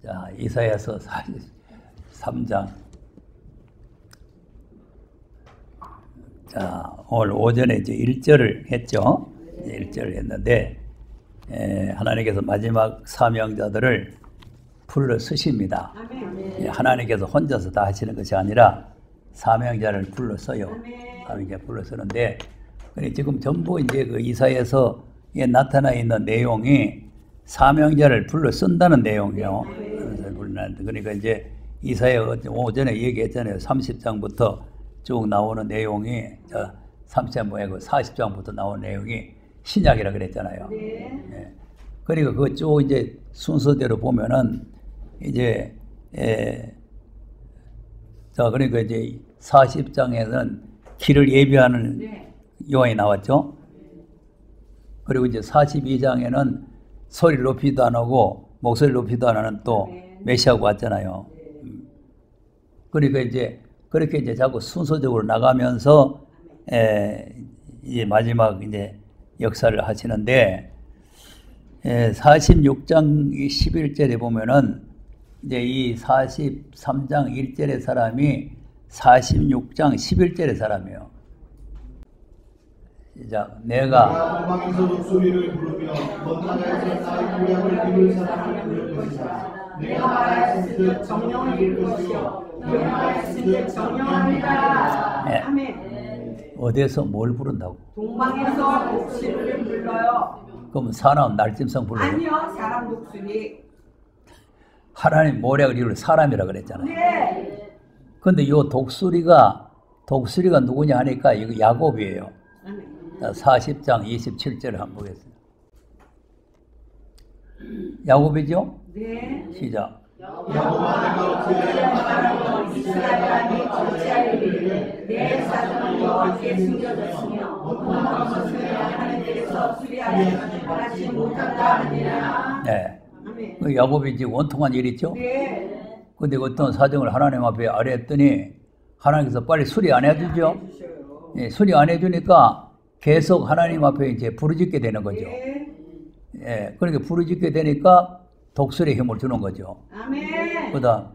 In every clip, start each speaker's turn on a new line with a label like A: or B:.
A: 자, 이사야서 43장. 자, 오늘 오전에 이제 1절을 했죠. 1절을 했는데, 하나님께서 마지막 사명자들을 불러 쓰십니다. 하나님께서 혼자서 다 하시는 것이 아니라 사명자를 불러 써요. 사명자 불러 쓰는데, 지금 전부 이제 그 이사야서에 나타나 있는 내용이 사명자를 불러 쓴다는 내용이요. 그러니까 이제 이사야 오전에 얘기했잖아요. 30장부터 쭉 나오는 내용이 30장 뭐고 40장부터 나오는 내용이 신약이라 그랬잖아요. 네. 그리고 그 쭉 이제 순서대로 보면은 이제 자 그러니까 이제 40장에는 길을 예비하는 요한이 나왔죠. 그리고 이제 42장에는 소리 높이도 안 하고 목소리 높이도 안 하는 또 메시아가 왔잖아요. 그러니까 이제 그렇게 이제 자꾸 순서적으로 나가면서 이제 마지막 이제 역사를 하시는데 46장 11절에 보면은 이제 이 43장 1절의 사람이 46장 11절의 사람이에요. 시작. 내가
B: 동방에서 독수리를 부르며 먼 나라에서 나의 구약을 이룰 사람을 부를 것이다. 내가 말하였은 듯 정령을 이룰 것이요 내가 말하였은 듯 정령합니다.
A: 네.
C: 아멘.
A: 어디에서 뭘 부른다고?
C: 동방에서 독수리를 불러요.
A: 그럼 사람 날짐승 불러요?
C: 아니요, 사람 독수리.
A: 하나님 모략을 이룰 사람이라 그랬잖아요.
C: 네.
A: 근데 요 독수리가 누구냐 하니까 이거 야곱이에요.
C: 아멘.
A: 40장 27절을 한번 보겠습니다. 야곱이죠?
C: 네.
A: 시작.
B: 야곱아 내가 어찌하여
C: 이스라엘이 어찌하리를 내 사정은 여호와께 숨겨졌으며 원통한 것을 하나님께서 수리하시지 바라지 못한다 하니라.
A: 네.
C: 아멘.
A: 그 야곱이 지금 원통한 일 있죠?
C: 네.
A: 근데 어떤 사정을 하나님 앞에 아뢰했더니 하나님께서 빨리 수리 안 해주죠? 예, 수리 안 해주니까 계속 하나님 앞에 이제 부르짖게 되는 거죠.
C: 네.
A: 예, 그러니까 부르짖게 되니까 독수리에 힘을 주는 거죠.
C: 아멘.
A: 그다음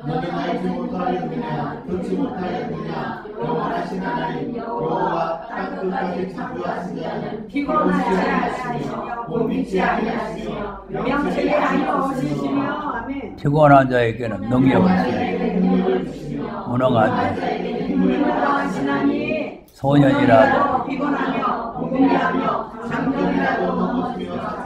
B: 너는 알지 못하였느냐 듣지 못하였느냐 영원하신 하나님 여호와 땅 끝까지 창조하신 자는
C: 피곤하지 아니하시며 곤비지 아니하시며 명철이 아니오시시며 아멘.
A: 피곤한 자에게는 능력을 주시며 무능한
C: 자에게 무능하시나니
A: 소년이라도
C: 피곤하며 궁금해하며 장정이라도 넘어지며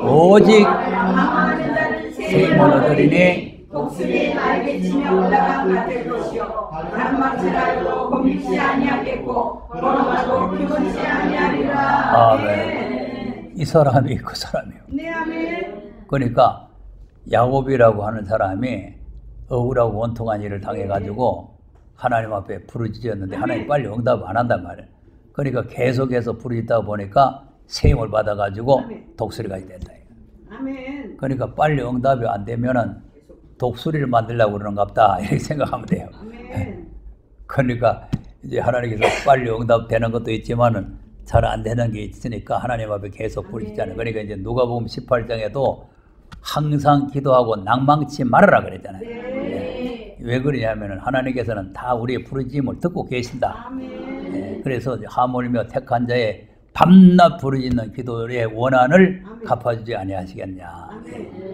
A: 오직
C: 방황하는 자는
A: 새 힘을 얻으리니
C: 독수리의 날개 치며 올라간 같을 것이요 다른 망치라도 곤비지 아니하겠고 걸어가도 피곤치 아니하리라.
A: 아멘. 이 사람이 그 사람이에요.
C: 네, 아멘.
A: 그러니까 야곱이라고 하는 사람이 억울하고 원통한 일을 당해가지고 하나님 앞에 부르짖었는데 하나님 빨리 응답 안 한단 말이에요. 그러니까 계속해서 부르짖다 보니까 새 힘을 받아가지고 독수리가 된다.
C: 아멘.
A: 그러니까 빨리 응답이 안 되면은 독수리를 만들려고 그러는가 보다 이렇게 생각하면 돼요.
C: 아멘.
A: 그러니까 이제 하나님께서 빨리 응답되는 것도 있지만은 잘 안 되는 게 있으니까 하나님 앞에 계속 부르짖잖아요. 그러니까 이제 누가복음 18장에도 항상 기도하고 낭망치 말아라 그랬잖아요.
C: 네.
A: 왜 그러냐면은 하나님께서는 다 우리의 부르짖음을 듣고 계신다.
C: 아멘.
A: 그래서 하물며 택한 자의 밤낮 부르짖는 기도의 원한을 갚아주지 아니하시겠냐.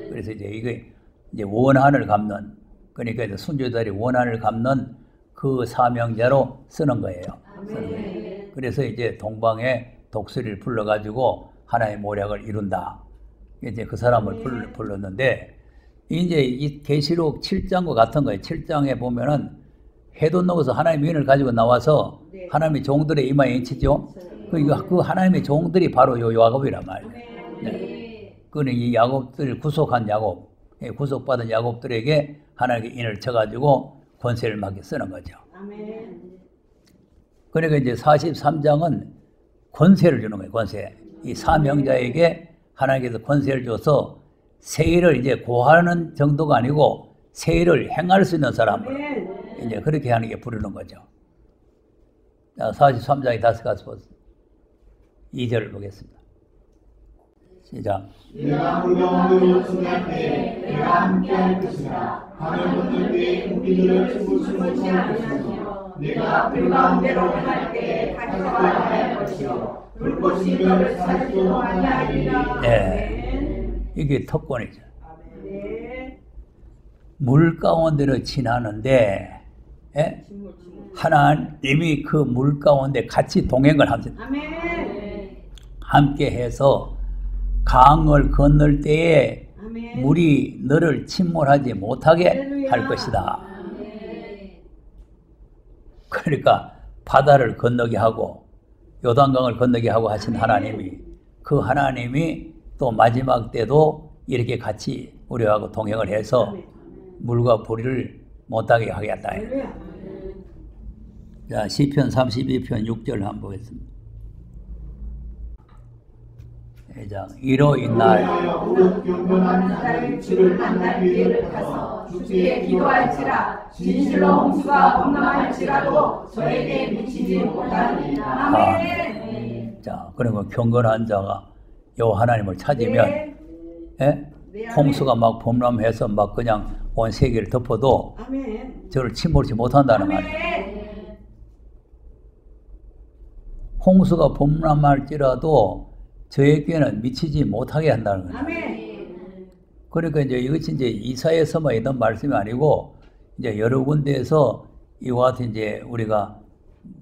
A: 그래서 이제 이게 이제 원한을 갚는, 그러니까 이제 순교자들이 원한을 갚는 그 사명자로 쓰는 거예요. 그래서 이제 동방에 독수리를 불러가지고 하나의 모략을 이룬다. 이제 그 사람을 불렀는데, 이제 이 계시록 7장과 같은 거예요. 7장에 보면은 해돋 넘어서 하나님의 인을 가지고 나와서 하나님의 종들의 이마에 인치죠. 그 하나님의 종들이 바로 요 야곱이란 말이에요. 네. 그는 이 야곱들을 구속한 야곱, 구속받은 야곱들에게 하나님의 인을 쳐가지고 권세를 맡겨 쓰는 거죠.
C: 아멘.
A: 그러니까 이제 43장은 권세를 주는 거예요. 권세. 이 사명자에게 하나님께서 권세를 줘서 새 일을 이제 고하는 정도가 아니고 새 일을 행할 수 있는 사람을 이제 그렇게 하는 게 부르는 거죠. 자, 43장에 다시 가서 2절을 보겠습니다. 시작.
B: 내가 우리 가운데로 승리할 때 내가 함께할 것이라. 하늘 건널 때 우리들을 죽을 수 아니하며 내가 불 가운데로 행할 때 가져와야 할 것이요 불꽃이 너를 사지도 아니하리라.
A: 예, 이게 특권이죠.
C: 네.
A: 물 가운데로 지나는데 예? 하나님이 그 물 가운데 같이 동행을 합니다.
C: 아멘.
A: 함께 해서 강을 건널 때에
C: 아멘.
A: 물이 너를 침몰하지 못하게
C: 할렐루야.
A: 할 것이다. 그러니까 바다를 건너게 하고 요단강을 건너게 하고 하신 하나님이, 그 하나님이 또 마지막 때도 이렇게 같이 우리하고 동행을 해서 물과 불을 못하게 하겠다.
C: 할렐루야.
A: 자, 시편 32편 6절 한번 보겠습니다. 이로 인하여
B: 인하여 무릇 경건한 자의 주를 만날 기회를 타서 주께 기도할지라. 진실로 홍수가 범람할지라도 저에게 미치지 못하리라.
C: 아멘.
A: 자, 그러면 경건한 자가 요 하나님을 찾으면
C: 네.
A: 예?
C: 네,
A: 홍수가 막 범람해서 막 그냥 온 세계를 덮어도
C: 아멘.
A: 저를 침몰치 못한다는 말이에요.
C: 아멘.
A: 홍수가 범람할지라도 저에게는 미치지 못하게 한다는 거예요.
C: 아멘.
A: 그러니까 이것이 이사야서만 있는 말씀이 아니고 여러 군데에서 이와 같은 우리가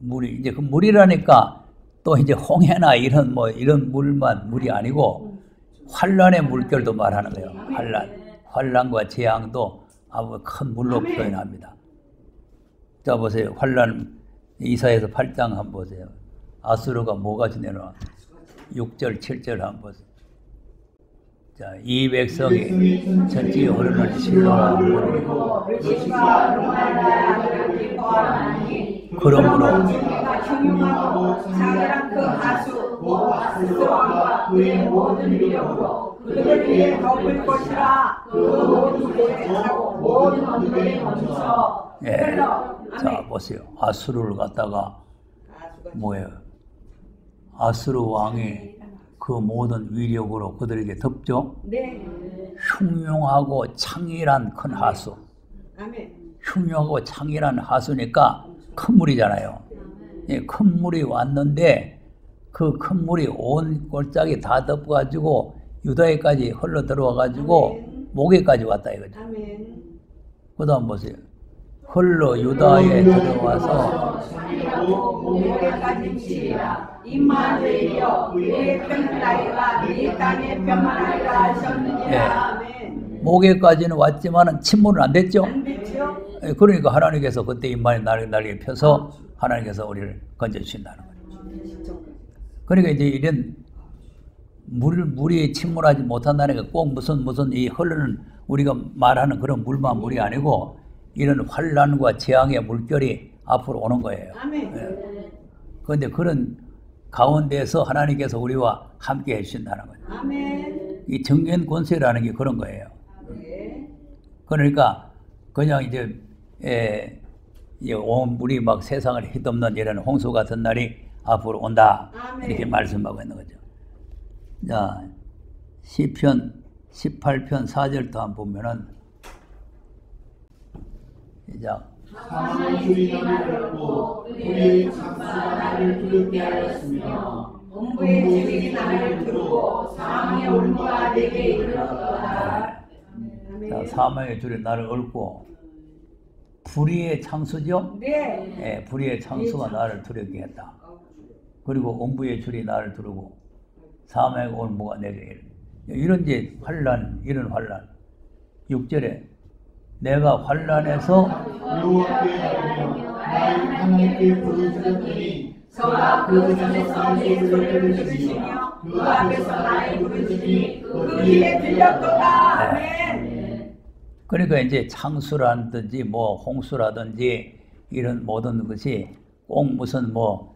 A: 물이 그 물이라니까 또 홍해나 이런 물이 아니고 환란의 물결도 말하는 거예요. 환란과 재앙도 아주 큰 물로 표현합니다. 자, 보세요. 환란 이사야서 8장 한번 보세요. 아수르가 뭐가지 내놓아? 6절, 7절 한번 보세요. 자, 이 백성이 전지 흐르는 실로라 부르고 그러므로
C: 흉흉하고 자기랑 그 하수 스스로와 그의 모든 위력으로 그들 위에 덮을 것이라. 그 모든 곳에 차고 모든 언덕에 멈춰 흘러.
A: 자, 보세요. 아수르를 갖다가 뭐예요? 아수르 왕이 그 모든 위력으로 그들에게 덮죠.
C: 네.
A: 흉흉하고 창일한 큰 하수.
C: 아멘.
A: 흉흉하고 창일한 하수니까 큰 물이잖아요. 큰 물이 왔는데 그 큰 물이 온 골짜기 다 덮어가지고 유다에까지 흘러 들어와가지고 목에까지 왔다 이거죠.
C: 아멘.
A: 그 다음 보세요. 흘러 유다에 들어와서
C: 목에까지 치리라. 임마누엘이여 그의 편하리라. 네 땅에 평안하리라 하셨느니라. 아멘.
A: 목에까지는 왔지만은 침몰은 안 됐죠.
C: 안 됐죠?
A: 그러니까 하나님께서 그때 임마누엘 날개 펴서 하나님께서 우리를 건져주신다는 거예요. 그러니까 이런 물이 침몰하지 못한다는 게 꼭 무슨 이 흐르는 우리가 말하는 그런 물만 물이 아니고 이런 환란과 재앙의 물결이 앞으로 오는 거예요.
C: 아멘.
A: 그런데 그런 가운데서 하나님께서 우리와 함께 해주신다는 거예요.
C: 아멘.
A: 이 정년 권세라는 게 그런 거예요.
C: 네.
A: 그러니까 그냥 온 물이 막 세상을 휘덮는 이런 홍수 같은 날이 앞으로 온다.
C: 아멘. 이렇게
A: 이렇게 말씀하고 있는 거죠. 자, 시편 18편 4절도 한번 보면은 시작.
B: 사망의 줄이 나를 밟고 우리의 창수가 나를 두렵게 하였으며
C: 음부의 줄이 나를 두르고 사망의 올무가 내게 이르렀도다.
A: 자, 사망의 줄이 나를 얽고 불의의 창수죠?
C: 네.
A: 불의의 창수가 나를 두렵게 했다. 그리고 음부의 줄이 나를 두르고 사망의 올무가 내게 이런 이런 환란. 6절에 내가 환란에서
B: 여호와께 나가며 나의 하나님께 부르짖었더니
C: 저가 그 전에서 내 소리를 들으시며 그 앞에서 나의 부르짖음이 그 귀에 들렸도다. 아멘.
A: 그러니까 창수라든지 홍수라든지 이런 모든 것이 꼭 무슨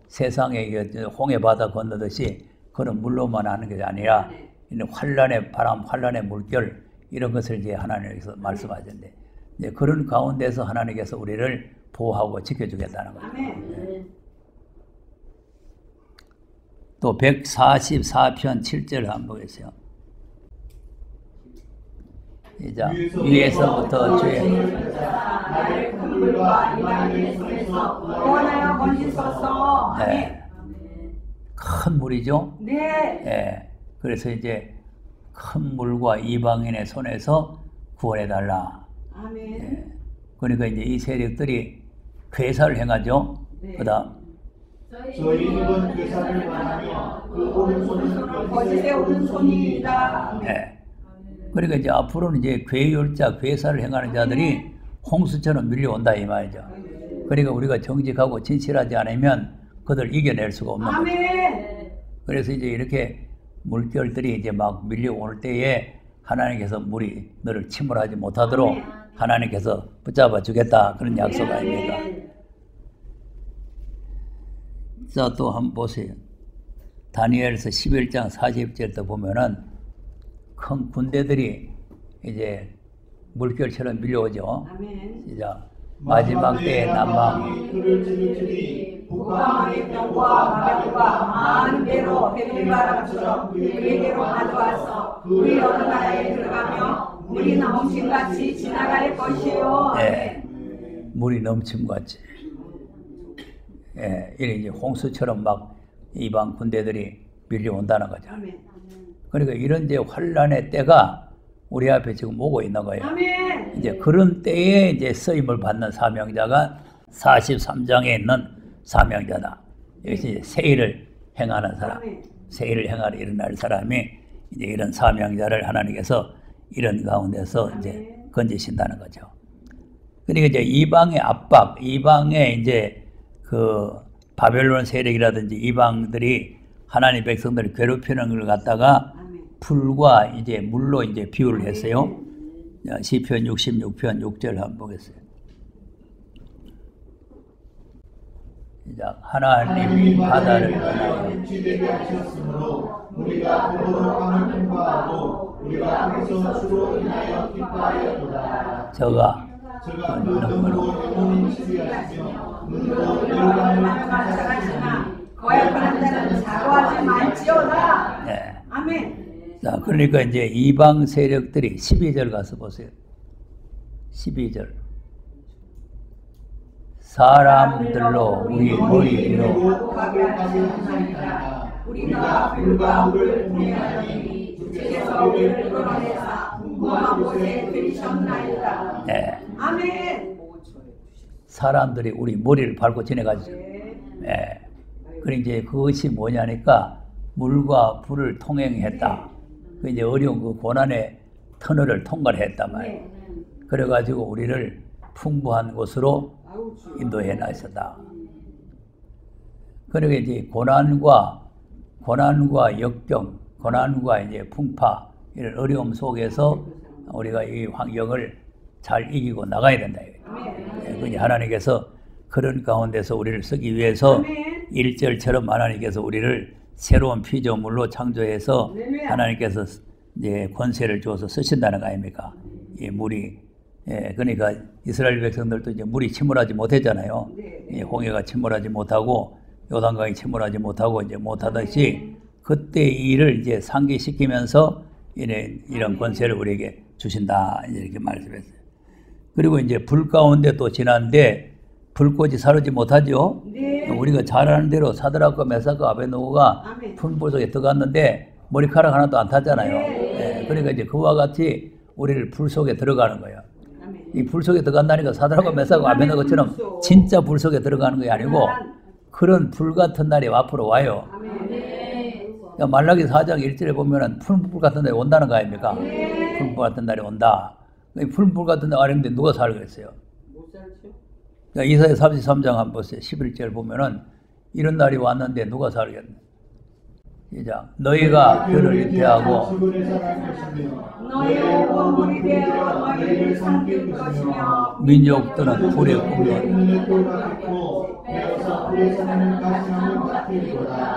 A: 세상에 홍해 바다 건너듯이 그런 물로만 하는 게 아니라 이런 환란의 바람, 환란의 물결 이런 것을 하나님께서 말씀하셨는데 그런 가운데서 하나님께서 우리를 보호하고 지켜주겠다는 거죠.
C: 아멘.
A: 또 144편 7절 한번 보겠어요. 시작. 위에서부터 주의
C: 나를 큰 물과 이방인의 손에서 구원하여 건지소서.
A: 네. 큰 물이죠.
C: 네.
A: 예. 그래서 이제 큰 물과 이방인의 손에서 구원해달라.
C: 아멘.
A: 예. 그러니까 이제 이 세력들이 괴사를 행하죠.
C: 네.
A: 그다음
B: 저희 입은 괴사를 말하며 그 오른손은
C: 거짓의 오른손이니이다.
A: 예. 그러니까 이제 앞으로는 이제 괴율자, 괴사를 행하는 자들이 홍수처럼 밀려온다 이 말이죠. 그러니까 우리가 정직하고 진실하지 않으면 그들 이겨낼 수가 없는 거죠.
C: 아멘.
A: 그래서 이제 이렇게 물결들이 이제 막 밀려올 때에 하나님께서 물이 너를 침몰하지 못하도록
C: 아멘.
A: 하나님께서 붙잡아 주겠다 그런 약속 아닙니까? 자, 또 한번 보세요. 다니엘서 11장 40절도 보면은 큰 군대들이 이제 물결처럼 밀려오죠.
C: 아멘.
A: 시작. 마지막 때의 난방이
B: 그를 지르시니
C: 북방의 병과 마병과 많은 배로 해물바람처럼 그에게로 가져와서 우리 어느 나라에 들어가며 물이 넘침같이 지나갈 것이요.
A: 예, 물이 넘침같이. 예, 이래 이제 홍수처럼 막 이방 군대들이 밀려온다는 거죠.
C: 아멘.
A: 그러니까 이런 이제 환란의 때가 우리 앞에 지금 오고 있는 거예요.
C: 아멘.
A: 이제 그런 때에 이제 쓰임을 받는 사명자가 43장에 있는 사명자다. 여기서 이제 세일을 행하는 사람,
C: 아멘.
A: 세일을 행하러 일어날 사람이 이제 이런 사명자를 하나님께서 이런 가운데서 이제 건지신다는 거죠. 그러니까 이제 이방의 압박, 이방의 이제 그 바벨론 세력이라든지 이방들이 하나님 백성들을 괴롭히는 걸 갖다가 불과 이제 물로 이제 비유를 했어요. 시편 66편 6절 한번 보겠어요. 시작. 하나님이 바다를 떠나요.
B: 지되게 하셨으므로 우리가 그토록 강을 통과하고 우리가 거기서 주로 인하여 기뻐하였도다.
A: 저가
B: 눈으로 영혼이 치유하시며 눈으로 열방을
C: 마찬가지나 거역하는 자는 사과하지 말지어다.
A: 네.
C: 아멘.
A: 자, 그러니까 이제 이방 세력들이 12절 가서 보세요. 12절. 사람들로 우리 머리 위로
C: 가게 하시나이다. 우리가 불과 물을 통하니 주께서 우리를 끌어내사 궁금한 곳에 들이셨나이다.
A: 네.
C: 아멘.
A: 사람들이 우리 머리를 밟고 지나가죠.
C: 네.
A: 네. 그러니까 이제 그것이 뭐냐니까 물과 불을 통행했다. 그 이제 어려운 그 고난의 터널을 통과를 했단 말이에요. 그래가지고 우리를 풍부한 곳으로 인도해 나셨다. 그러니까 이제 고난과 역경, 고난과 이제 풍파 이런 어려움 속에서 우리가 이 환경을 잘 이기고 나가야 된다. 그러니 하나님께서 그런 가운데서 우리를 쓰기 위해서 1절처럼 하나님께서 우리를 새로운 피조물로 창조해서 하나님께서 이제 권세를 주어서 쓰신다는 거 아닙니까? 이 물이, 예, 그러니까 이스라엘 백성들도 이제 물이 침몰하지 못했잖아요. 예, 홍해가 침몰하지 못하고 요단강이 침몰하지 못하고 이제 못하듯이 그때 이 일을 이제 상기시키면서 이런 권세를 우리에게 주신다 이렇게 말씀했어요. 그리고 이제 불 가운데 또 지났는데 불꽃이 사르지 못하죠.
C: 네.
A: 우리가 잘 아는 대로 사드락과 메삭과 아베노고가 풀불 속에 들어갔는데 머리카락 하나도 안 탔잖아요.
C: 네.
A: 예, 그러니까 이제 그와 같이 우리를 불 속에 들어가는 거예요.
C: 아멘.
A: 이 불 속에 들어간다니까 사드락과 메삭과 아베노고처럼 진짜 불 속에 들어가는 게 아니고 그런 불 같은 날이 앞으로 와요. 그러니까 말라기 4장 1절에 보면은 풀불 같은 날이 온다는 거 아닙니까? 풀불 같은 날이 온다. 풀불 같은 날 아닌데 누가 살겠어요?
C: 못 살죠?
A: 그러니까 이사야 33장 한번 보세요. 11절 보면은 이런 날이 왔는데 누가 살겠네. 시작. 너희가 그를 잉태하고
C: 너희의 원물이 되어 너희를 삼킬 것이며
A: 민족들은 불에 굽는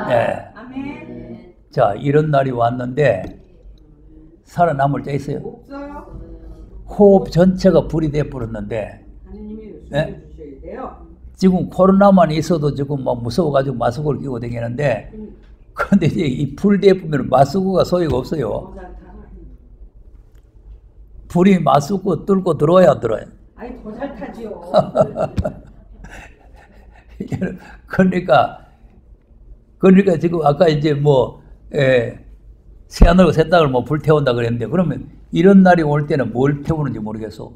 A: 네.
C: 아멘.
A: 자, 이런 날이 왔는데 살아남을 자 있어요?
C: 없어요?
A: 호흡 전체가 불이 돼 버렸는데
C: 하느님이
A: 네?
C: 주셔야 돼요.
A: 지금 코로나만 있어도 지금 막 무서워가지고 마스크를 끼고 다니는데 근데 이제 이 불 대보면 마스크가 소용이 없어요. 불이 맞수고 뚫고 들어와야 안 들어와요.
C: 아니 더 잘 타지요.
A: 그러니까 지금 아까 이제 뭐 새하늘과 새 땅을 뭐 불태운다 그랬는데 그러면 이런 날이 올 때는 뭘 태우는지 모르겠어.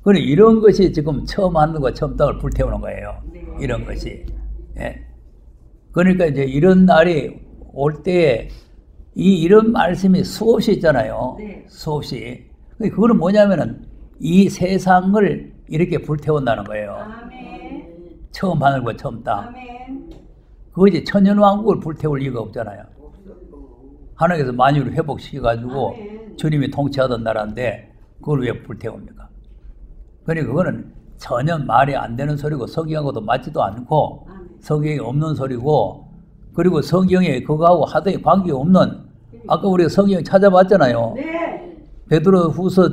A: 그래 이런 것이 지금 처음 하늘과 처음 땅을 불태우는 거예요. 이런 것이. 예. 그러니까 이제 이런 날이 올 때에 이런 말씀이 수없이 있잖아요.
C: 네.
A: 수없이. 그거는 뭐냐면은 이 세상을 이렇게 불태운다는 거예요.
C: 아멘.
A: 처음 하늘과 처음 땅.
C: 아멘.
A: 그것이 천연왕국을 불태울 리가 없잖아요. 하나님께서 만유를 회복시켜가지고
C: 아멘.
A: 주님이 통치하던 나라인데 그걸 왜 불태웁니까? 그러니까 그거는 전혀 말이 안 되는 소리고 성경하고도 맞지도 않고
C: 아멘.
A: 성경에 없는 소리고 그리고 성경에 그거하고 하등에 관계가 없는 아까 우리가 성경 찾아봤잖아요.
C: 네.
A: 베드로후서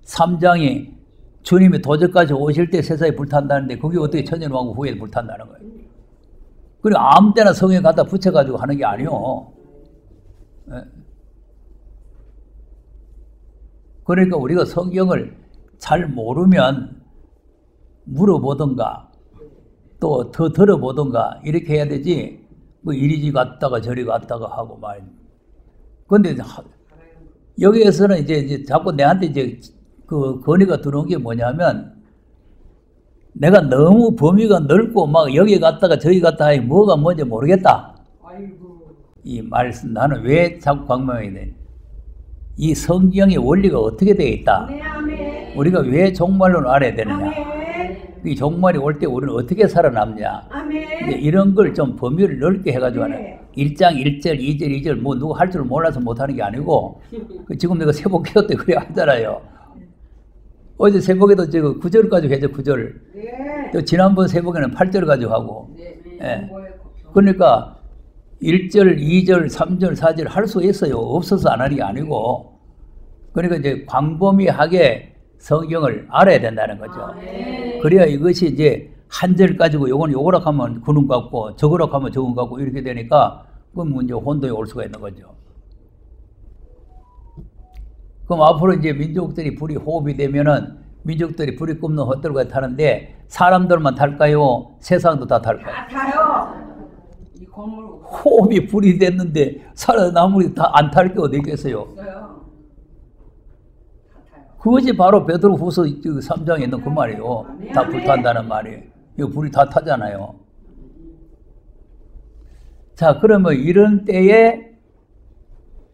A: 3장이 주님이 도적까지 오실 때 세상에 불탄다는데 그게 어떻게 천연왕국 후에 불탄다는 거예요. 그리고 아무 때나 성경에 갖다 붙여가지고 하는 게 아니요. 그러니까 우리가 성경을 잘 모르면 물어보던가 또 더 들어보던가 이렇게 해야 되지 뭐 이리 갔다가 저리 갔다가 하고 말. 근데 여기에서는 이제 자꾸 내한테 이제 그 건의가 들어온 게 뭐냐면 내가 너무 범위가 넓고 막 여기 갔다가 저기 갔다가 하니 뭐가 뭔지 모르겠다.
C: 아이고.
A: 이 말씀 나는 왜 자꾸 광명이 돼? 이 성경의 원리가 어떻게 되어 있다.
C: 네, 아멘.
A: 우리가 왜 종말론을 알아야 되느냐.
C: 아멘.
A: 이 종말이 올 때 우리는 어떻게 살아남냐.
C: 아멘.
A: 이런 걸 좀 범위를 넓게 해가지고 하는
C: 네.
A: 1장 1절 2절 2절 뭐 누구 할 줄 몰라서 못하는 게 아니고 지금 내가 새벽기도 때 그래 하잖아요. 어제 새벽에도 지금 9절 가지고 해줘 9절.
C: 네.
A: 또 지난번 새벽에는 8절 가지고 하고.
C: 네.
A: 예. 그러니까 1절 2절 3절 4절 할 수 있어요. 없어서 안 하는 게 아니고. 그러니까 이제 광범위하게 성경을 알아야 된다는 거죠.
C: 네.
A: 그래야 이것이 이제 한 절 가지고 요건 요거라 하면 그놈 같고 저거라 하면 저건 같고 이렇게 되니까 그럼 이제 혼돈이 올 수가 있는 거죠. 그럼 앞으로 이제 민족들이 불이 호흡이 되면은 민족들이 불이 굽는 헛들과 타는데 사람들만 탈까요? 세상도 다 탈까요?
C: 다 타요. 이 건물
A: 호흡이 불이 됐는데 살아남으니 다 안 탈 게 어디 있겠어요?
C: 없어요.
A: 그것이 바로 베드로후서 3장에 있는 그 말이에요. 다 불탄다는 말이에요. 이거 불이 다 타잖아요. 자, 그러면 이런 때에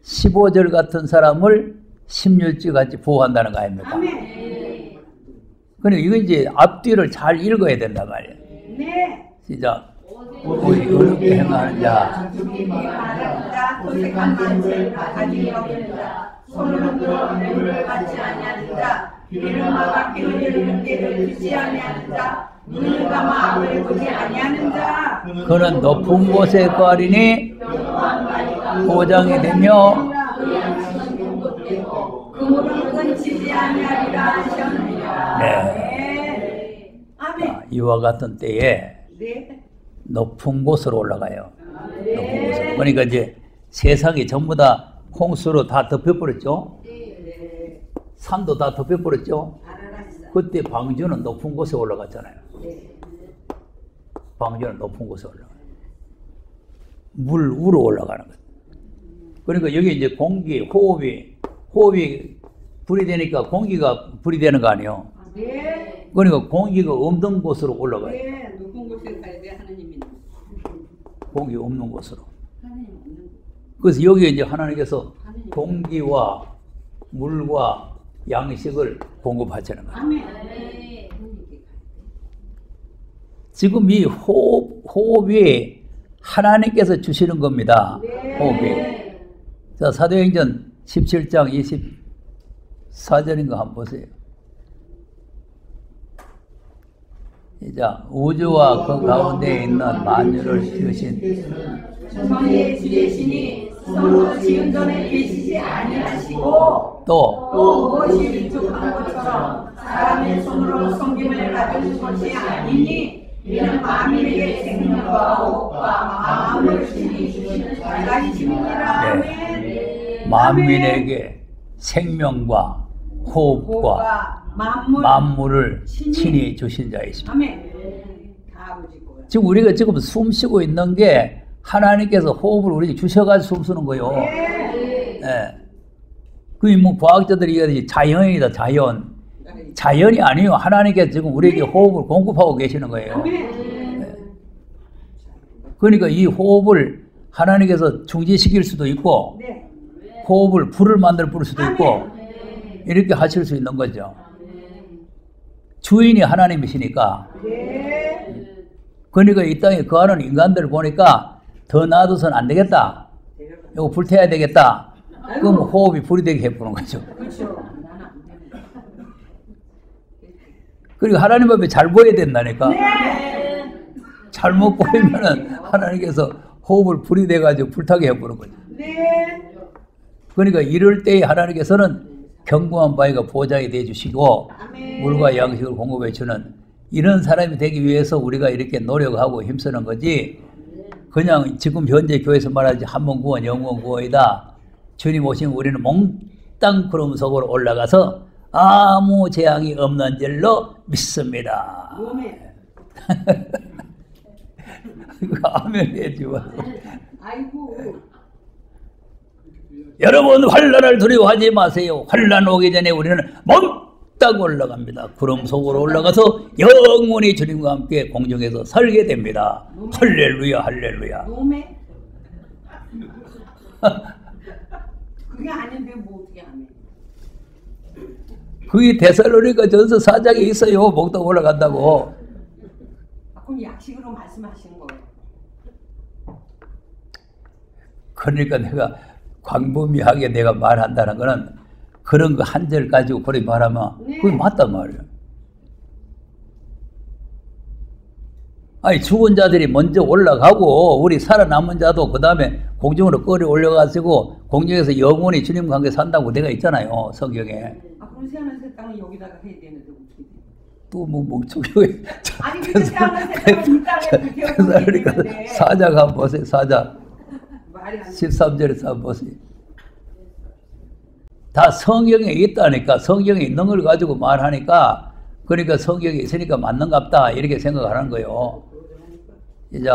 A: 15절 같은 사람을 16절 같이 보호한다는 거 아닙니까?
C: 아멘.
A: 그러니까 이거 이제 앞뒤를 잘 읽어야 된단 말이에요.
C: 네.
A: 시작. 오직 어렵게 행하는 자,
B: 천천히 말하는
C: 자, 도색한 만세를 가지 여기는 자, 손을 흔들어 뇌물을 받지 아니하는 자, 귀를 막아 귀를 들는 때를 듣지 아니하는 자, 눈을 감아 앞을 보지 아니하는 자,
A: 그는 높은 곳에 거하리니 보장이 되며
C: 그 무릎 끊치지 아니하리라 하셨느니라.
A: 네.
C: 아멘.
A: 이와 같은 때에
C: 네.
A: 높은 곳으로 올라가요. 높은 곳으로. 그러니까 이제 세상이 전부 다 홍수로 다 덮여버렸죠. 산도 다 덮여버렸죠. 그때 방주는 높은 곳에 올라갔잖아요. 방주는 높은 곳에 올라가요. 물 위로 올라가는 거예요. 그러니까 여기 이제 공기, 호흡이 불이 되니까 공기가 불이 되는 거 아니에요.
C: 네.
A: 그러니까 공기가 없는 곳으로 올라가요.
C: 네. 높은 곳에 가야 돼 하나님이.
A: 공기 없는 곳으로.
C: 하나님 없는.
A: 그래서 여기 이제 하나님께서 공기와 물과 양식을 공급하시는 거예요.
C: 아멘.
A: 지금 이 호흡이 하나님께서 주시는 겁니다.
C: 네.
A: 호흡이. 자, 사도행전 17장 24절인가 한번 보세요. 자, 우주와 그 가운데 있는 만유를 지으신
C: 천지의 주제시니 서로 지은 전에 계시지 아니하시고
A: 또
C: 무엇이 위축한 것처럼 사람의 손으로 섬김을 받은 것이 아니니 이는 만민에게 생명과 호흡과 마음을 주시니 주시는 자가 이심이니라.
A: 네.
C: 아멘.
A: 만민에게 생명과 호흡과 만물을 친히 주신 자이십니다.
C: 아멘. 다 아버지 거예요.
A: 지금 우리가 지금 숨 쉬고 있는 게 하나님께서 호흡을 우리에게 주셔가지고 숨 쉬는 거예요. 예. 그게 뭐 과학자들이 얘기하듯이 자연이다, 자연. 자연이 아니에요. 하나님께서 지금 우리에게 호흡을 공급하고 계시는 거예요. 예. 그러니까 이 호흡을 하나님께서 중지시킬 수도 있고, 호흡을 불을 만들 부를 수도 있고, 이렇게 하실 수 있는 거죠. 주인이 하나님이시니까. 그러니까 이 땅에 거하는 인간들을 보니까 더 놔둬서는 안 되겠다. 이거 불태워야 되겠다. 그럼 호흡이 불이 되게 해보는 거죠. 그리고 하나님 앞에 잘 보여야 된다니까. 잘못 보이면은 하나님께서 호흡을 불이 돼가지고 불타게 해보는 거죠. 그러니까 이럴 때에 하나님께서는 견고한 바위가 보장이 되어주시고 물과 양식을 공급해 주는 이런 사람이 되기 위해서 우리가 이렇게 노력하고 힘쓰는 거지, 그냥 지금 현재 교회에서 말하지 한 번 구원 영원 구원이다. 주님 오시면 우리는 몽땅 구름 속으로 올라가서 아무 재앙이 없는 줄로 믿습니다. 아멘 해주고. 여러분 환난을 두려워하지 마세요. 환난 오기 전에 우리는 몽땅 올라갑니다. 구름 속으로 올라가서 영원히 주님과 함께 공중에서 살게 됩니다. 할렐루야 할렐루야.
C: 그게 아닌데 뭐 어떻게 하면?
A: 그게 데살로니가 전서 4장에 있어요. 목도 올라간다고.
C: 그럼 약식으로 말씀하시는 거예요?
A: 그러니까 내가 광범위하게 내가 말한다는 거는 그런 거 한 절 가지고 그렇게 말하면 그게 맞단 말이에요. 아니 죽은 자들이 먼저 올라가고 우리 살아남은 자도 그 다음에 공중으로 끌어 올려가지고 공중에서 영원히 주님과 함께 산다고 되어 있잖아요. 성경에.
C: 그럼 새하늘 새 땅은 여기다가 해야 되는데 어떻게 돼?
A: 또 뭐 멍청이.
C: 아니 근데 새하늘 새 땅은 이 땅에
A: 그러니까 사자가 한번 보세요. 사자. 13절에서 한번 보세요. 다 성경에 있다니까. 성경에 있는 걸 가지고 말하니까 그러니까 성경에 있으니까 맞는갑다 이렇게 생각하는 거예요. 이제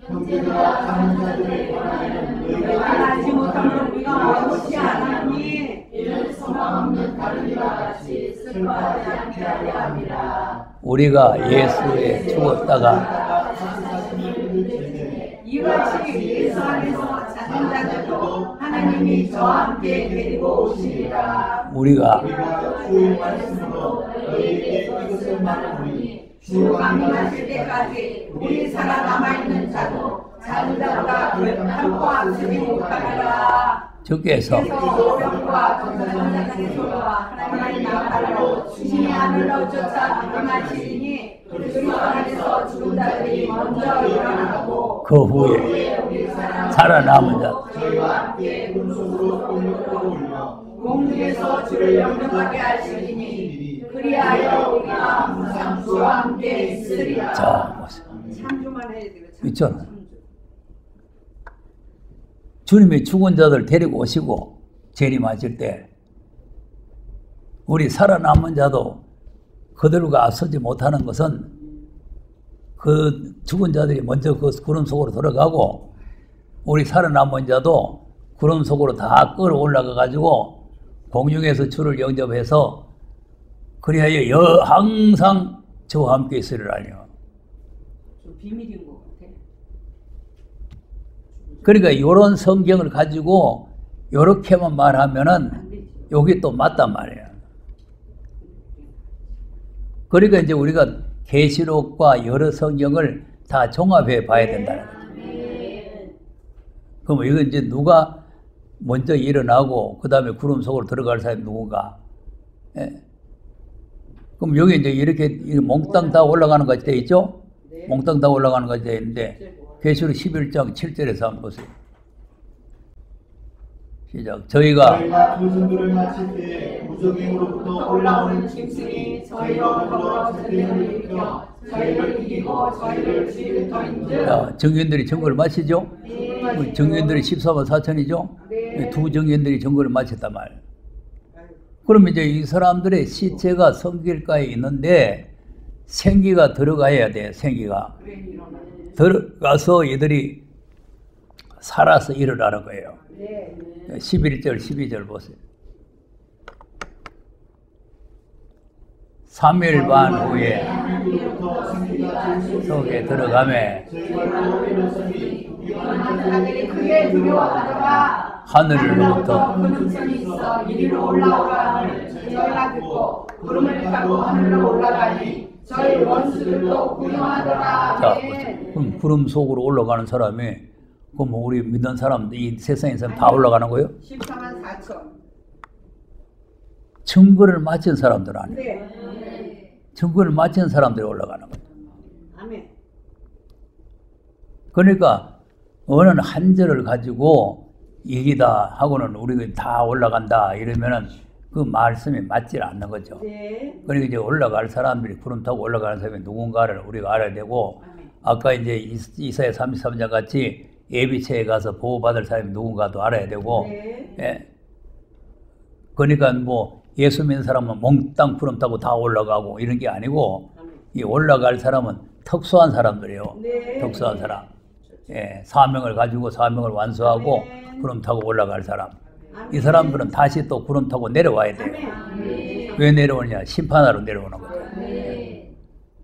B: 형제들아 다른 자들의 원하는 너희가
C: 알지 못하면 우리가 원치 않으니
B: 이는 소망 없는 다름이와 같이 슬퍼하지 않게 하려 함이라.
A: 우리가 예수에 죽었다가
C: 이같이 예수 안에서 찾는 자들도 하나님이 저와 함께 데리고 오시리라.
A: 우리가
B: 주의 말씀으로 너희에게 이것을 말하노니
C: 주 강림하실 때까지 우리 살아남아있는 자도 작은 자보다 결코 앞서지 못하리라.
A: 주께서
C: 오병과 전사자의 소리와 하나님의 나팔로 신이 하늘로 쫓아 일어나시니 그리스도 안에서 죽은 자들이 먼저 일어나고
A: 그 후에
C: 우리
A: 살아남은 자
B: 저희와 함께 금속으로 올려
C: 공중에서 주를 영접하게 하시리니 그리하여 우리가 항상 주와 함께 있으리라.
A: 자 보세요.
C: 참조만 해야 돼요.
A: 있잖아요. 주님이 죽은 자들 데리고 오시고 재림하실 때 우리 살아남은 자도 그들과 앞서지 못하는 것은 그 죽은 자들이 먼저 그 구름 속으로 들어가고 우리 살아남은 자도 구름 속으로 다 끌어 올라가 가지고 공중에서 주를 영접해서 그리하여 항상 저와 함께 있으리라니요.
C: 좀 비밀인 것 같아.
A: 그러니까 이런 성경을 가지고 이렇게만 말하면은 여기 또 맞단 말이에요. 그러니까 이제 우리가 계시록과 여러 성경을 다 종합해 봐야 된다는 거죠. 그럼 이건 이제 누가 먼저 일어나고 그 다음에 구름 속으로 들어갈 사람이 누군가? 예. 그럼 여기 이제 이렇게 몽땅 다 올라가는 것이 돼 있죠? 몽땅 다 올라가는 것이 돼 있는데 계시록 11장 7절에서 한번 보세요. 시작. 저희가
B: 그 증거를 마칠 때 무적행으로부터 올라오는 짐승이 저희로 더불어 전쟁을 일으켜 저희를 이기고 저희를 질터인즉.
A: 자, 정견들이 증거를 마치죠. 정견들이 14만 4천이죠. 두 정견들이 증거를 마쳤단 말이에요. 그럼 이제 이 사람들의 시체가 성길가에 있는데 생기가 들어가야 돼. 생기가 들어가서 얘들이 살아서 일어나는 거예요. 11절 12절 보세요. 3일 반 후에 속에 들어가매
C: 크게 두려워하다가
A: 하늘로부터
C: 그 능선이 있어 이리로 올라오라 함을 저희가 듣고 구름을 타고 하늘로 올라가니 저희 원수들도 구경하더라.
A: 자, 그럼 구름 속으로 올라가는 사람이 그럼 우리 믿는 사람, 이 세상에 사람 다 올라가는 거예요?
C: 14만 4천.
A: 증거를 마친 사람들 아니에요.
C: 네.
A: 증거를 마친 사람들이 올라가는 거예요.
C: 아멘.
A: 그러니까 어느 한 절을 가지고 이기다 하고는 우리가 다 올라간다 이러면은 그 말씀이 맞지 않는 거죠.
C: 네.
A: 그러니까 이제 올라갈 사람들이 구름 타고 올라가는 사람이 누군가를 우리가 알아야 되고, 아까 이제 이사야 33장 같이 예비체에 가서 보호받을 사람이 누군가도 알아야 되고,
C: 네.
A: 예. 그러니까 뭐 예수 믿는 사람은 몽땅 구름 타고 다 올라가고 이런 게 아니고, 이 올라갈 사람은 특수한 사람들이에요.
C: 네.
A: 특수한 사람. 예, 사명을 가지고 사명을 완수하고
C: 아멘.
A: 구름 타고 올라갈 사람.
C: 아멘.
A: 이 사람들은 다시 또 구름 타고 내려와야 돼요.
C: 아멘.
A: 왜 내려오느냐? 심판하러 내려오는 거죠.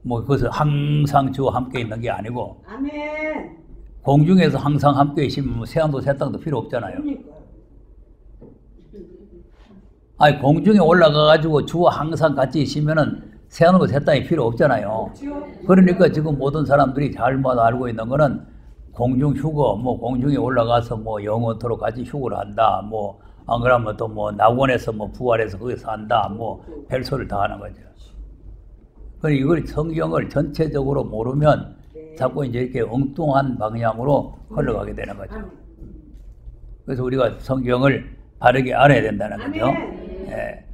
A: 뭐 그것은 항상 주와 함께 있는 게 아니고,
C: 아멘.
A: 공중에서 항상 함께 있으면 뭐 새하늘도 새 땅도 필요 없잖아요. 아니 공중에 올라가가지고 주와 항상 같이 있으면은 새하늘도 새 땅이 필요 없잖아요. 그러니까 지금 모든 사람들이 잘못 알고 있는 거는 공중 휴거, 뭐 공중에 올라가서 뭐 영원토록 같이 휴거를 한다. 뭐 안 그러면 또 뭐 낙원에서 뭐 부활해서 거기서 한다. 뭐 별소리를 다 하는 거죠. 그러니 이걸 성경을 전체적으로 모르면 자꾸 이제 이렇게 엉뚱한 방향으로 흘러가게 되는 거죠. 그래서 우리가 성경을 바르게 알아야 된다는 거죠. 예.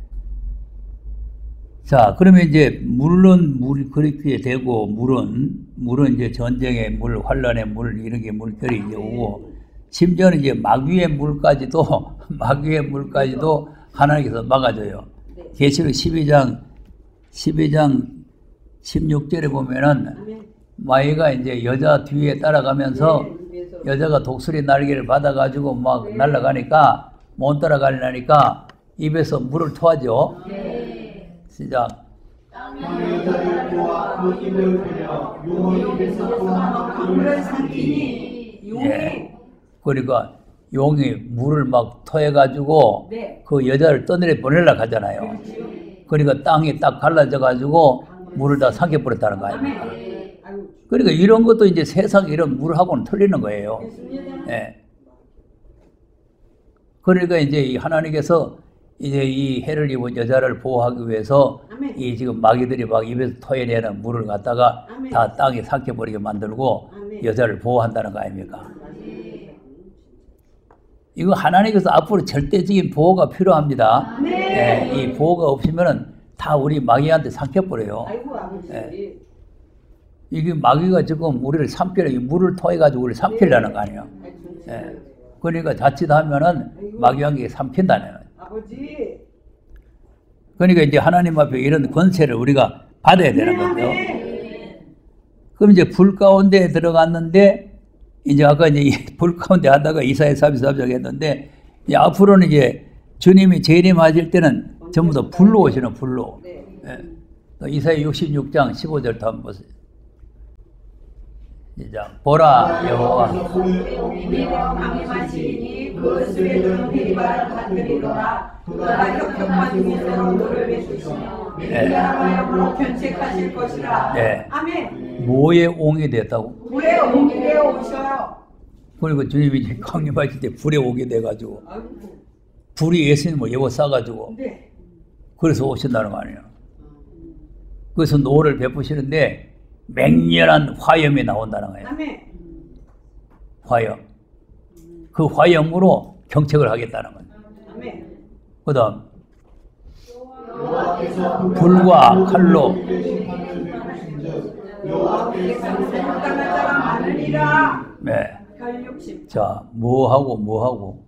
A: 자, 그러면 이제 물론 물이 그렇게 되고 물은 이제 전쟁의 물, 환란의 물 이런 게 물결이 이제 오고, 심지어는 이제 마귀의 물까지도 하나님께서 막아줘요. 계시록 12장 16절에 보면은 마귀가 이제 여자 뒤에 따라가면서 여자가 독수리 날개를 받아가지고 막 날아가니까 못 따라가려니까 입에서 물을 토하죠. 시작.
B: 땅의 여자를 보아 그 입을 벌려 용의 입에서 토하는 강물을 삼키니.
A: 예. 그러니까 용이 물을 막 토해가지고
C: 네.
A: 그 여자를 떠내려 보내려고 하잖아요. 그러니까 땅이 딱 갈라져가지고 물을 다 삼켜버렸다는 거 아닙니까? 그러니까 이런 것도 이제 세상 이런 물하고는 틀리는 거예요. 예. 그러니까 이제 이 하나님께서 이제 이 해를 입은 여자를 보호하기 위해서 이 지금 마귀들이 막 입에서 토해내는 물을 갖다가 다 땅에 삼켜버리게 만들고 여자를 보호한다는 거 아닙니까? 이거 하나님께서 앞으로 절대적인 보호가 필요합니다. 예, 이 보호가 없으면은 다 우리 마귀한테 삼켜버려요. 예. 이게 마귀가 지금 우리를 삼키려, 물을 토해가지고 우리를 삼키려는 거 아니에요. 예. 그러니까 자칫하면은 마귀한테 삼킨다는 거예요.
C: 아버지.
A: 그러니까 이제 하나님 앞에 이런 권세를 우리가 받아야 되는 거죠. 그럼 이제 불 가운데 들어갔는데, 이제 아까 이제 불 가운데 하다가 이사야 33장 했는데, 이제 앞으로는 이제 주님이 재림하실 때는 전부 다 불로 오시는 불로. 예. 이사야 66장 15절 한번 보세요. 시작. 보라 여호와
C: 강림하시니 그 술에 드는 대리바를 받으리로라. 그가 혁혁한 중에서 너를 베푸시며 메리아마야로 견책하실 것이라.
A: 네.
C: 아멘.
A: 뭐의 옹이 됐다고?
C: 불에 옹이 되어 오셔요.
A: 그리고 주님이 강림하실 때 불에 오게 돼가지고, 불이 예수님을 예고 싸가지고,
C: 네.
A: 그래서 오신다는 거 아니에요. 그래서 노를 베푸시는데 맹렬한 화염이 나온다는 거예요.
C: 아멘.
A: 화염. 그 화염으로 경책을 하겠다는 거예요.
C: 아멘.
A: 그 다음
B: 여호와께서
A: 불과 칼로
C: 여호와께서 생각하는 자가 많으리라.
A: 네.
C: 혈육심.
A: 자, 뭐하고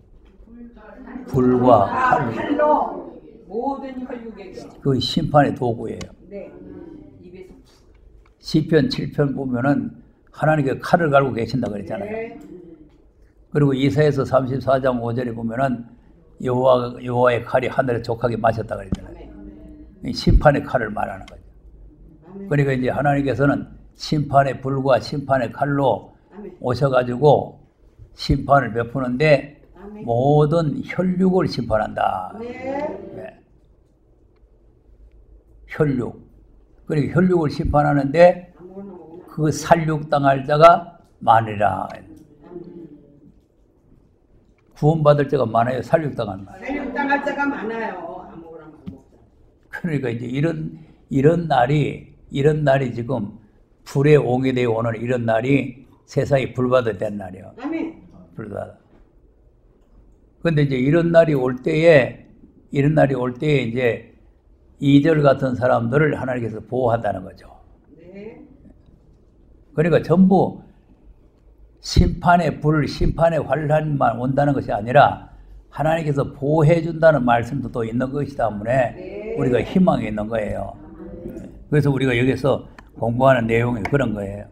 A: 불과 칼로
C: 칼로 모든 혈육에게.
A: 그 심판의 도구예요.
C: 네. 입에서.
A: 시편 7편 보면은 하나님께 칼을 갈고 계신다 그랬잖아요.
C: 네.
A: 그리고 이사야서 34장 5절에 보면은 여호와의 칼이 하늘에 족하게 마셨다 그랬잖아요. 이 심판의 칼을 말하는 거죠. 그러니까 이제 하나님께서는 심판의 불과 심판의 칼로 오셔가지고 심판을 베푸는데 모든 혈육을 심판한다. 네. 혈육. 그러니까 혈육을 심판하는데 그 살육당할 자가 많으리라. 구원받을 자가 많아요. 살육당하는 말.
C: 살육당할 자가 많아요. 아무거나 먹자.
A: 그러니까 이제 이런 날이 지금 불의 옹이 되어 오는 이런 날이 세상이 불받아 된 날이에요.
C: 아멘.
A: 불받아. 근데 이제 이런 날이 올 때에 이제 이절 같은 사람들을 하나님께서 보호한다는 거죠.
C: 네.
A: 그러니까 전부 심판의 불, 심판의 환란만 온다는 것이 아니라 하나님께서 보호해 준다는 말씀도 또 있는 것이기 때문에 우리가 희망이 있는 거예요. 그래서 우리가 여기서 공부하는 내용이 그런 거예요.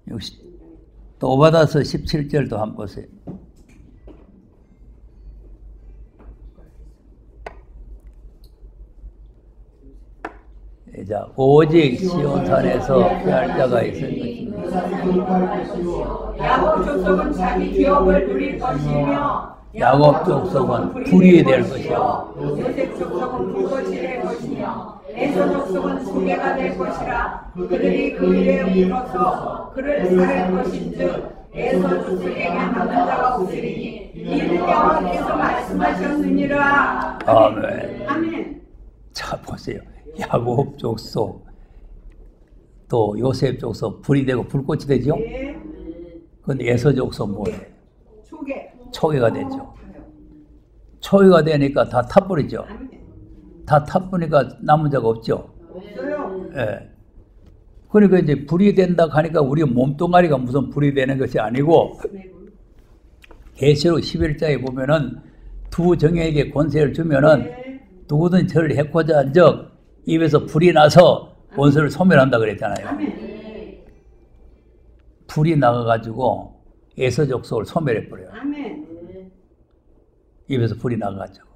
A: 역시 또 오바다서 17절도 한번 보세요. 자, 오직 시온산에서 피할 자가 있을 것이며
C: 야곱 족속은 자기 기업을 누릴 것이며
A: 야곱 족속은 불이 될 것이요
C: 요셉 족속은 불꽃이 될 것이며 에서 족속은 소개가 될 것이라. 그들이 그 일에 물어서 그를 살할 것인즉 에서 족속에게 남는 자가 없으리니 이는 여호와께서 말씀하셨느니라.
A: 아멘.
C: 아멘.
A: 자, 보세요. 야곱 족속 또 요셉 족속 불이 되고 불꽃이 되죠. 그런데 에서 족속 뭐예요? 초계가 되죠. 초계가 되니까 다 타버리죠. 다 타버리니까 남은 자가 없죠. 예. 그러니까 이제 불이 된다 하니까 우리 몸뚱아리가 무슨 불이 되는 것이 아니고 계시록 11장에 보면은 두 정예에게 권세를 주면은 누구든 저를 해코자 한적 입에서 불이 나서 원수를 소멸한다 그랬잖아요. 불이 나가가지고 에서 족속을 소멸해버려요. 입에서 불이 나가가지고.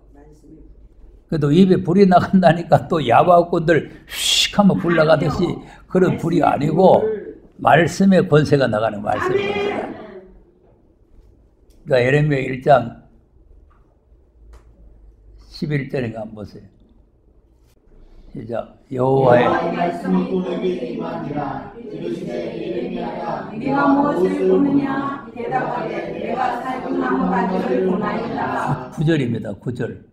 A: 그래도 입에 불이 나간다니까 또 야바꾼들 휙 하면 불 나가듯이 그런 불이 아니고 말씀의 권세가 나가는 말씀의 권세가. 그러니까 예레미야 1장 11절인가 한번 보세요. 시작. 여호와의
B: 말씀이 또 내게 임하니라. 이르시되 예레미야야
C: 네가 무엇을 보느냐? 대답하되 내가 살구 나무 가지를 보나이다.
A: 9절입니다. 9절.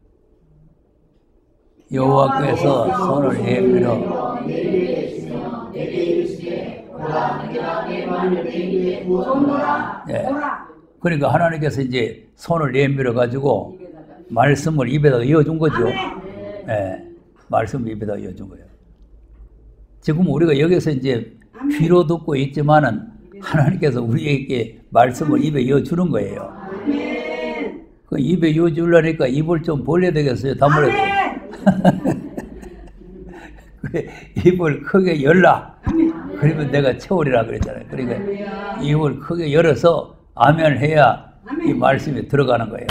A: 여호와께서 손을 내밀어
B: 내게 계시며 내게 이르시되 보라 내가 내 말을 내 입에 부어놓으라.
A: 네. 그러니까 하나님께서 이제 손을 내밀어 가지고 말씀을 입에다가 이어준 거죠. 네. 말씀을 입에다가 이어준 거예요. 지금 우리가 여기서 이제 귀로 듣고 있지만은 하나님께서 우리에게 말씀을 입에 이어주는 거예요. 그 입에 이어주려니까 입을 좀 벌려야 되겠어요. 다물어야 그래, 입을 크게 열라. 그러면 내가 채우리라 그랬잖아요. 그러니까 입을 크게 열어서 아멘을 해야 이 말씀이 들어가는 거예요.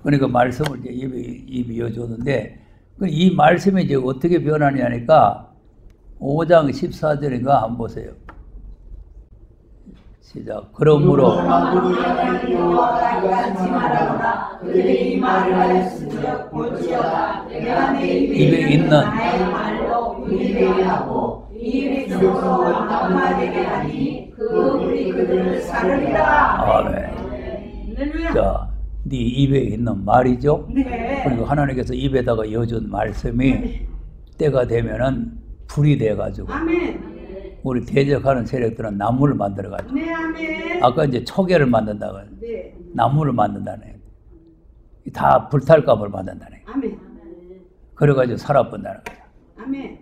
A: 그러니까 말씀을 이제 입에 이어줬는데 이 말씀이 이제 어떻게 변하냐니까 5장 14절인가 한번 보세요. 시작. 그러므로
C: 그들이 이 말을 하였으므로 볼지어다 내가 내
A: 입에 있는
C: 나의 말로 불이 되게 하고 이 입의 속으로 나무되게 하니 그 불이 그들을 사르리라.
A: 아멘. 자, 네 입에 있는 말이죠.
C: 네.
A: 그리고 하나님께서 입에다가 이어준 말씀이 때가 되면은 불이 돼가지고 우리 대적하는 세력들은 나무를 만들어가지고 아까 이제 초계를 만든다고 나무를 만든다네. 다 불탈감을 받는다는 거예요.
C: 아멘.
A: 그래가지고 살아본다는 거죠.
C: 아멘.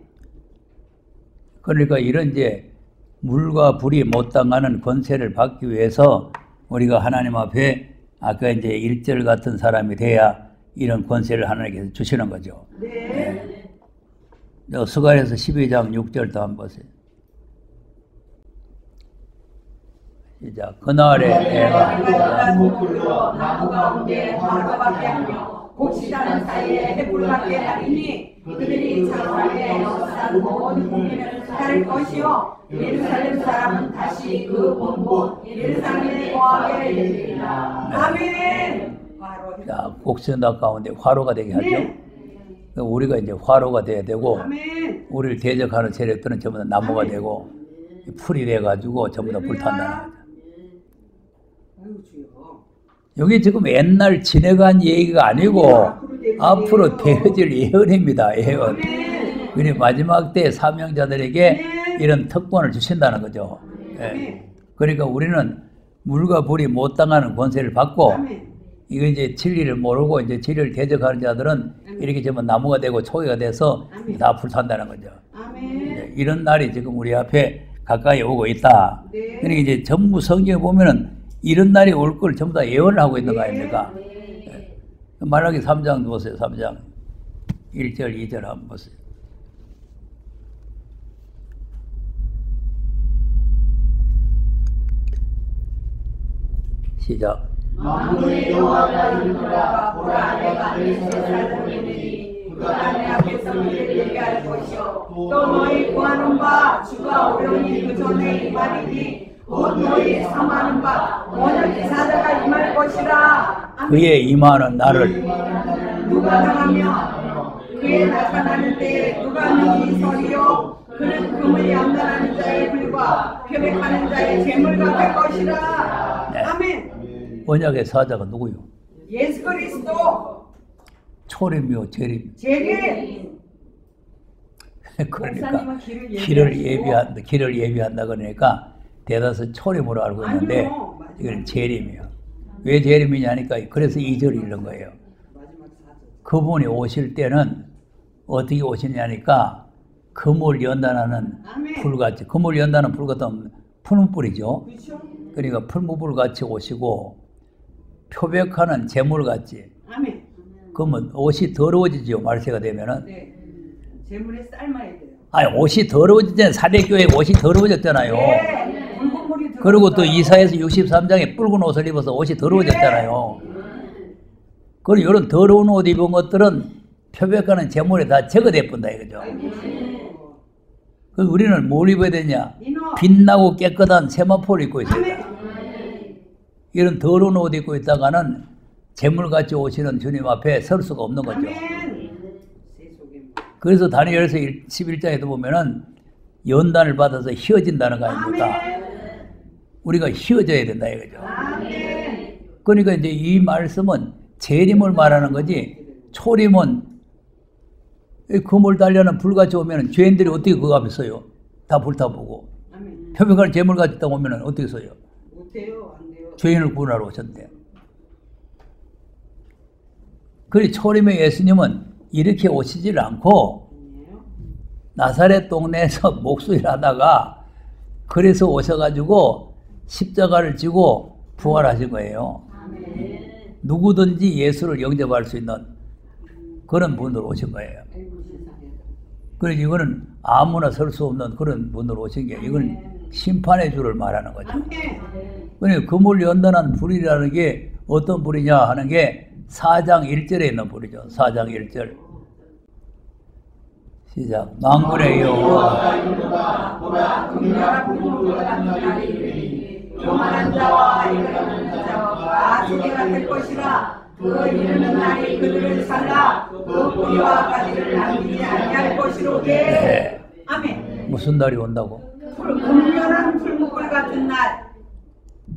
A: 그러니까 이런 이제 물과 불이 못 당하는 권세를 받기 위해서 우리가 하나님 앞에 아까 이제 1절 같은 사람이 돼야 이런 권세를 하나님께서 주시는 거죠.
C: 네.
A: 스가랴서 12장 6절도 한번 보세요. 시작. 그날에
C: 내가 주목들로 나무 가운데 화로밖에 하며 곡식하는 사이에 햇불밖에 하리니 그들이 장막에 역사한 모든 국민을 살릴 것이요 예루살렘 사람은 다시 그 본곳 예루살렘에 거하게 되리라. 아멘.
A: 자, 곡식나 가운데 화로가 되게 하죠.
C: 네.
A: 우리가 이제 화로가 돼야 되고
C: 아멘.
A: 우리를 대적하는 세력들은 전부 다 나무가
C: 아멘.
A: 되고 풀이 돼가지고 전부 다 불탄다는 거죠.
C: 아이고 주여.
A: 여기 지금 옛날 지내간 얘기가 아니고 앞으로 되어질 예언입니다. 예언.
C: 아멘.
A: 그리 마지막 때 사명자들에게 이런 특권을 주신다는 거죠. 예. 그러니까 우리는 물과 불이 못 당하는 권세를 받고
C: 아멘.
A: 이거 이제 진리를 모르고 이제 진리를 대적하는 자들은 이렇게 전부 나무가 되고 초기가 돼서 다 불탄다는 거죠.
C: 아멘.
A: 이런 날이 지금 우리 앞에 가까이 오고 있다.
C: 네.
A: 그러니까 이제 전부 성경에 보면은 이런 날이 올 걸 전부 다 예언을 하고 있는 거 아닙니까? 예. 말라기 3장 보세요. 3장 1절 2절 한번 보세요. 시작.
C: 만군의 여호와가 이르노라. 보라 내가 내 세상을 보내니 그가 내 앞에서 너희를 예비할 것이요 또 너희 구하는 바 주가 오려니 그 전에 임하리니 곧 너희 삼하는 바 오늘 기사자가 임할 것이라. 아멘.
A: 그의 임하는 날을
C: 누가 당하며 그의 나타나는 때에 누가 능히 서리요 그는 금을 양단하는 자의 불과 표백하는 자의 재물과 될 것이라.
A: 네.
C: 아멘.
A: 언약의 사자가 누구요?
C: 예수 그리스도
A: 초림이요 재림.
C: 제리.
A: 그러니까
C: 목사님은 길을
A: 길을 예비한다 그러니까 대다수 초림으로 알고 있는데
C: 아니요, 맞아요.
A: 이건 재림이에요. 왜 재림이냐니까 그래서 2절을 읽는 거예요.
C: 마지막 사절.
A: 그분이 오실 때는 어떻게 오시냐니까 금을 연단하는
C: 아멘.
A: 불같이, 금을 연단하는 불 같은 푸른 불이죠.
C: 그렇죠?
A: 그러니까 풀무불 같이 오시고 표백하는 재물같이.
C: 아멘.
A: 그러면 옷이 더러워지죠. 말세가 되면은.
C: 네. 재물에 삶아야 돼요.
A: 아니 옷이 더러워지잖아요. 사대교회 옷이 더러워졌잖아요.
C: 네. 붉은 물이 들어가서.
A: 그리고 또 이사야서 63장에 붉은 옷을 입어서 옷이 더러워졌잖아요. 그럼 이런 더러운 옷 입은 것들은 표백하는 재물에 다 제거돼 본다 이거죠. 그래서 우리는 뭘 입어야 되냐?
C: 인어.
A: 빛나고 깨끗한 세마포를 입고 있어요.
C: 아멘.
A: 이런 더러운 옷 입고 있다가는 재물같이 오시는 주님 앞에 설 수가 없는 거죠.
C: 아멘. 세속에.
A: 그래서 다니엘서 11장에도 보면은 연단을 받아서 휘어진다는 거 아닙니까?
C: 아멘.
A: 우리가 휘어져야 된다 이거죠.
C: 아멘.
A: 그러니까 이제 이 말씀은 재림을 말하는 거지 초림은 이 금을 달려는 불같이 오면 죄인들이 어떻게 그거 앞에 서요? 다 불타보고
C: 아멘.
A: 표백하는 재물같이 있다 오면 어떻게 서요?
C: 못해요. 안 돼요.
A: 죄인을 구원하러 오셨대요. 그리 초림의 예수님은 이렇게 오시질 않고
C: 아니에요?
A: 나사렛 동네에서 목수일 하다가 그래서 오셔가지고 십자가를 지고 부활하신 거예요.
C: 아멘.
A: 누구든지 예수를 영접할 수 있는 그런 분으로 오신 거예요.
C: 아이고 세상에.
A: 그래서 이거는 아무나 설 수 없는 그런 분으로 오신 게 이건 심판의 주를 말하는 거죠.
C: 아멘.
A: 그러니까 금을 연단한 불이라는 게 어떤 불이냐 하는 게 4장 1절에 있는 불이죠. 4장 1절. 시작. 만군의 여호와
C: 이르노라. 보라 극렬한 불과 같은 날이 이르니 교만한 자와 이르는 자와 아주개가 될 것이라. 그 이르는 날이 그들을 살라. 그 뿌리와 가지를 남기지 아니할 것이로되.
A: 네.
C: 아멘.
A: 무슨 날이 온다고?
C: 극렬한 풀무불 같은 날.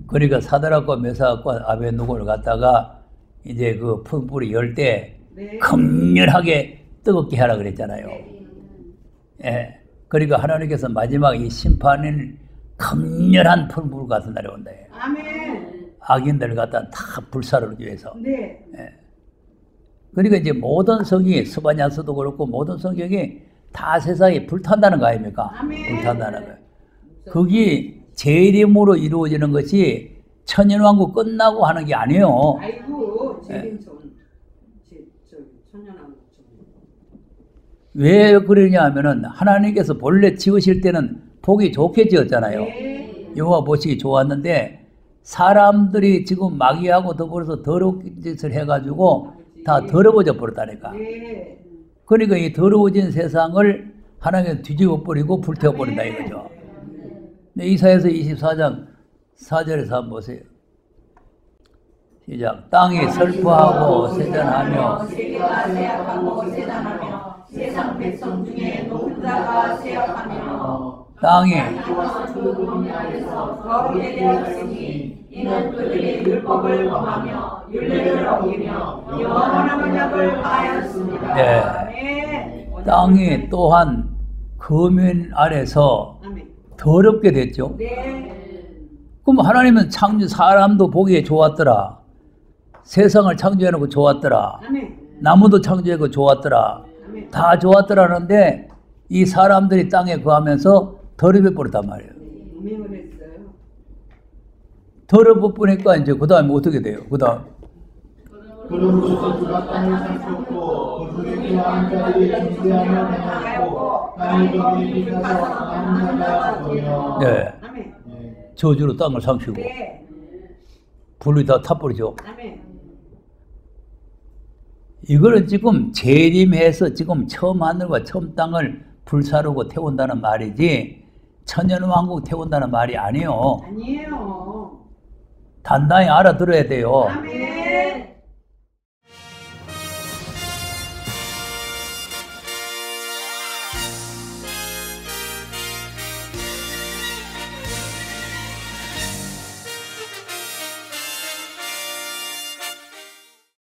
A: 그러니까 사드락과 메사악과 아벤누고를 갖다가 이제 그 풀불이 열 때
C: 네.
A: 강렬하게 뜨겁게 하라 그랬잖아요. 예. 그러니까 하나님께서 마지막 이 심판은 강렬한 풀불 같은 날이 온다.
C: 아멘.
A: 악인들을 갖다 다 불사르기 위해서.
C: 네.
A: 예. 그러니까 이제 모든 성이 스바냐서도 그렇고 모든 성경이 다 세상에 불탄다는 거 아닙니까?
C: 아멘.
A: 불탄다는 거. 그게 재림으로 이루어지는 것이 천년왕국 끝나고 하는 게 아니에요.
C: 아이고 재림전 천년왕국
A: 왜 그러냐 하면은 하나님께서 본래 지으실 때는 보기 좋게 지었잖아요.
C: 네.
A: 여호와 보시기 좋았는데 사람들이 지금 마귀하고 더불어서 더러운 짓을 해가지고 다 더러워져 버렸다니까.
C: 네.
A: 그러니까 이 더러워진 세상을 하나님께서 뒤집어 버리고 불태워 버린다 이거죠. 이사야서 24장 4절에서 한번 보세요. 시작. 땅이 슬퍼하고 세잔하며
C: 세계가 세약하고 세잔하며 세상 백성 중에 높은 자가 세약하며
A: 땅이
C: 그 구름 아래서 거룩에 되었으니 이는 그들이 율법을 범하며 율례를 어기며 영원한 언약을 하였습니다.
A: 네.
C: 아멘.
A: 땅이 또한 거민 아래서
C: 아멘.
A: 더럽게 됐죠.
C: 네.
A: 그럼 하나님은 창조 사람도 보기에 좋았더라. 세상을 창조해놓고 좋았더라.
C: 아멘.
A: 나무도 창조해놓고 좋았더라.
C: 아멘.
A: 다 좋았더라는데 이 사람들이 땅에 거하면서 더럽혀 버렸단 말이에요.
C: 음행을 했어요.
A: 더럽혀 버리니까 이제 그 다음에 어떻게 돼요? 그 다음
B: 그러므로서 주가 땅을 삼켰고 그 중에 그한 자들이 존재하며 행하였고 땅이 거기에 빛나서 강한 자가 되며
A: 네.
C: 아멘.
A: 저주로 땅을 삼키고
C: 네.
A: 불이 다 타버리죠.
C: 아멘.
A: 이거는 지금 재림해서 지금 처음 하늘과 처음 땅을 불사르고 태운다는 말이지 천년왕국 태운다는 말이 아니에요.
C: 아니에요.
A: 단단히 알아들어야 돼요.
C: 아멘.